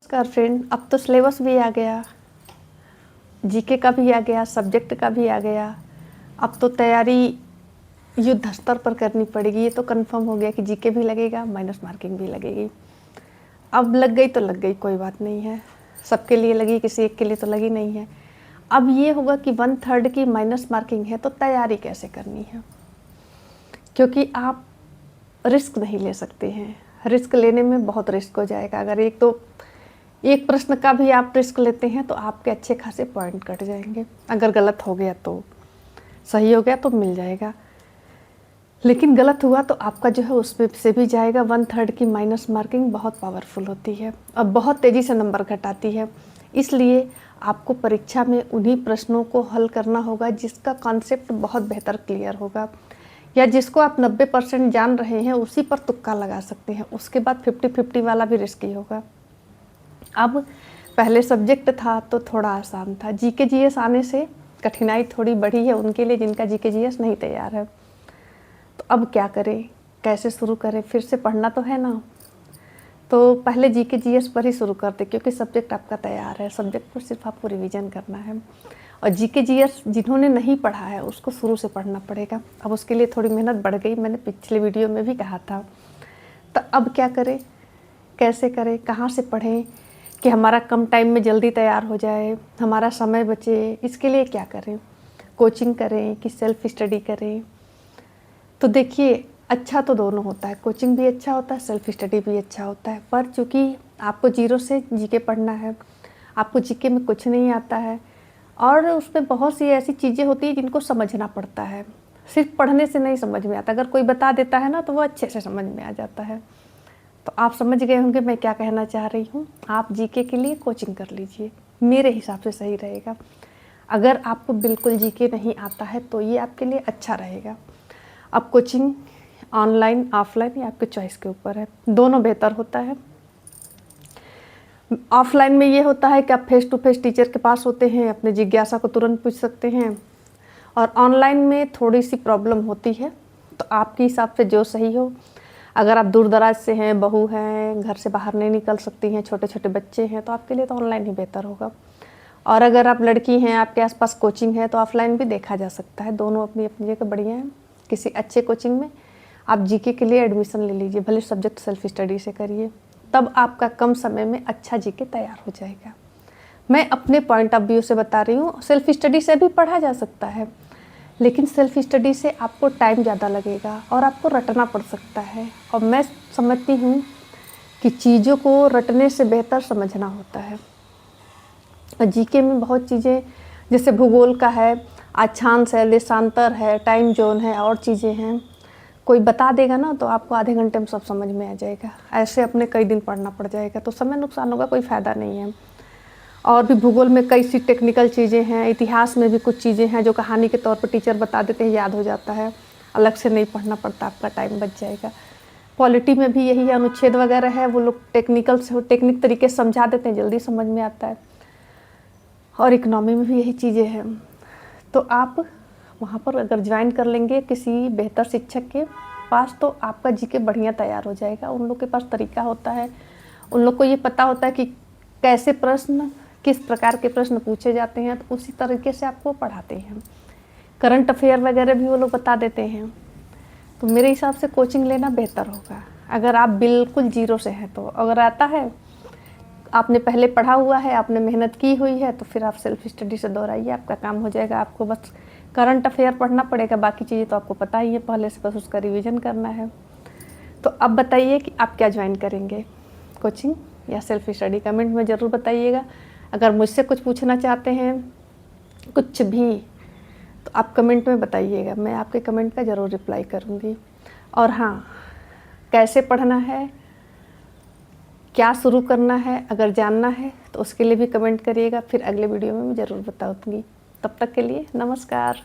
नमस्कार फ्रेंड, अब तो सिलेबस भी आ गया, जीके का भी आ गया, सब्जेक्ट का भी आ गया। अब तो तैयारी युद्ध स्तर पर करनी पड़ेगी। ये तो कंफर्म हो गया कि जीके भी लगेगा, माइनस मार्किंग भी लगेगी। अब लग गई तो लग गई, कोई बात नहीं है। सबके लिए लगी, किसी एक के लिए तो लगी नहीं है। अब ये होगा कि 1/3 की माइनस मार्किंग है तो तैयारी कैसे करनी है, क्योंकि आप रिस्क नहीं ले सकते हैं। रिस्क लेने में बहुत रिस्क हो जाएगा। अगर एक प्रश्न का भी आप रिस्क लेते हैं तो आपके अच्छे खासे पॉइंट कट जाएंगे। अगर गलत हो गया तो, सही हो गया तो मिल जाएगा, लेकिन गलत हुआ तो आपका जो है उसमें से भी जाएगा। 1/3 की माइनस मार्किंग बहुत पावरफुल होती है और बहुत तेज़ी से नंबर घटाती है। इसलिए आपको परीक्षा में उन्हीं प्रश्नों को हल करना होगा जिसका कॉन्सेप्ट बहुत बेहतर क्लियर होगा, या जिसको आप 90% जान रहे हैं उसी पर तुक्का लगा सकते हैं। उसके बाद 50-50 वाला भी रिस्की होगा। अब पहले सब्जेक्ट था तो थोड़ा आसान था, जीके जीएस आने से कठिनाई थोड़ी बढ़ी है उनके लिए जिनका जीके जीएस नहीं तैयार है। तो अब क्या करें, कैसे शुरू करें? फिर से पढ़ना तो है ना, तो पहले जीके जीएस पर ही शुरू करते, क्योंकि सब्जेक्ट आपका तैयार है। सब्जेक्ट पर सिर्फ आपको रिवीजन करना है, और जीके जीएस जिन्होंने नहीं पढ़ा है उसको शुरू से पढ़ना पड़ेगा। अब उसके लिए थोड़ी मेहनत बढ़ गई, मैंने पिछले वीडियो में भी कहा था। तो अब क्या करें, कैसे करें, कहाँ से पढ़ें कि हमारा कम टाइम में जल्दी तैयार हो जाए, हमारा समय बचे? इसके लिए क्या करें? कोचिंग करें कि सेल्फ स्टडी करें? तो देखिए, अच्छा तो दोनों होता है, कोचिंग भी अच्छा होता है, सेल्फ स्टडी भी अच्छा होता है। पर चूँकि आपको जीरो से जीके पढ़ना है, आपको जीके में कुछ नहीं आता है, और उसमें बहुत सी ऐसी चीज़ें होती हैं जिनको समझना पड़ता है। सिर्फ पढ़ने से नहीं समझ में आता, अगर कोई बता देता है ना तो वो अच्छे से समझ में आ जाता है। तो आप समझ गए होंगे मैं क्या कहना चाह रही हूँ। आप जीके के लिए कोचिंग कर लीजिए, मेरे हिसाब से सही रहेगा। अगर आपको बिल्कुल जीके नहीं आता है तो ये आपके लिए अच्छा रहेगा। अब कोचिंग ऑनलाइन ऑफलाइन ये आपके चॉइस के ऊपर है, दोनों बेहतर होता है। ऑफलाइन में ये होता है कि आप फेस टू फेस टीचर के पास होते हैं, अपने जिज्ञासा को तुरंत पूछ सकते हैं, और ऑनलाइन में थोड़ी सी प्रॉब्लम होती है। तो आपके हिसाब से जो सही हो। अगर आप दूर दराज से हैं, बहू हैं, घर से बाहर नहीं निकल सकती हैं, छोटे छोटे बच्चे हैं, तो आपके लिए तो ऑनलाइन ही बेहतर होगा। और अगर आप लड़की हैं, आपके आसपास कोचिंग है, तो ऑफलाइन भी देखा जा सकता है। दोनों अपनी अपनी जगह बढ़िया हैं। किसी अच्छे कोचिंग में आप जीके के लिए एडमिशन ले लीजिए, भले सब्जेक्ट सेल्फ स्टडी से करिए, तब आपका कम समय में अच्छा जीके तैयार हो जाएगा। मैं अपने पॉइंट ऑफ व्यू से बता रही हूँ। सेल्फ स्टडी से भी पढ़ा जा सकता है, लेकिन सेल्फ स्टडी से आपको टाइम ज़्यादा लगेगा और आपको रटना पड़ सकता है। और मैं समझती हूँ कि चीज़ों को रटने से बेहतर समझना होता है। और जीके में बहुत चीज़ें, जैसे भूगोल का है, अक्षांश है, देशांतर है, टाइम जोन है, और चीज़ें हैं। कोई बता देगा ना तो आपको आधे घंटे में सब समझ में आ जाएगा। ऐसे अपने कई दिन पढ़ना पड़ जाएगा तो समय नुकसान होगा, कोई फ़ायदा नहीं है। और भी भूगोल में कई सी टेक्निकल चीज़ें हैं, इतिहास में भी कुछ चीज़ें हैं जो कहानी के तौर पर टीचर बता देते हैं, याद हो जाता है, अलग से नहीं पढ़ना पड़ता, आपका टाइम बच जाएगा। पॉलिटी में भी यही है, अनुच्छेद वगैरह है, वो लोग टेक्निक तरीके से समझा देते हैं, जल्दी समझ में आता है। और इकनॉमी में भी यही चीज़ें हैं। तो आप वहाँ पर अगर ज्वाइन कर लेंगे किसी बेहतर शिक्षक के पास तो आपका जीके बढ़िया तैयार हो जाएगा। उन लोग के पास तरीका होता है, उन लोग को ये पता होता है कि कैसे प्रश्न, किस प्रकार के प्रश्न पूछे जाते हैं, तो उसी तरीके से आपको पढ़ाते हैं। करंट अफेयर वगैरह भी वो लोग बता देते हैं। तो मेरे हिसाब से कोचिंग लेना बेहतर होगा अगर आप बिल्कुल जीरो से हैं। तो अगर आता है, आपने पहले पढ़ा हुआ है, आपने मेहनत की हुई है, तो फिर आप सेल्फ स्टडी से दोहराइए, आपका काम हो जाएगा। आपको बस करंट अफेयर पढ़ना पड़ेगा, बाकी चीज़ें तो आपको पता ही है पहले से, बस उसका रिवीजन करना है। तो अब बताइए कि आप क्या ज्वाइन करेंगे, कोचिंग या सेल्फ स्टडी? कमेंट में ज़रूर बताइएगा। अगर मुझसे कुछ पूछना चाहते हैं, कुछ भी, तो आप कमेंट में बताइएगा, मैं आपके कमेंट का ज़रूर रिप्लाई करूँगी। और हाँ, कैसे पढ़ना है, क्या शुरू करना है, अगर जानना है तो उसके लिए भी कमेंट करिएगा, फिर अगले वीडियो में मैं ज़रूर बताऊँगी। तब तक के लिए नमस्कार।